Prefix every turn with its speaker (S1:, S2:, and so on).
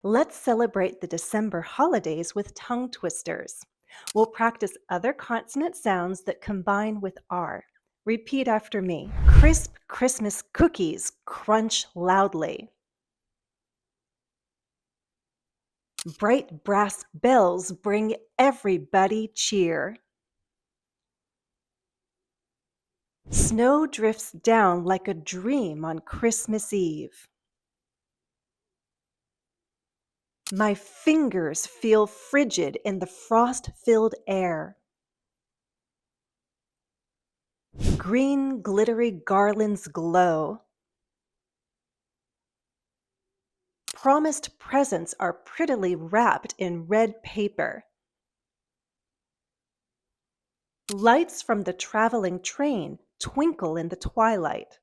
S1: Let's celebrate the December holidays with tongue twisters. We'll practice other consonant sounds that combine with R. Repeat after me. Crisp Christmas cookies crunch loudly. Bright brass bells bring everybody cheer. Snow drifts down like a dream on Christmas Eve. My fingers feel frigid in the frost-filled air. Green glittery garlands glow. Promised presents are prettily wrapped in red paper. Lights from the traveling train twinkle in the twilight.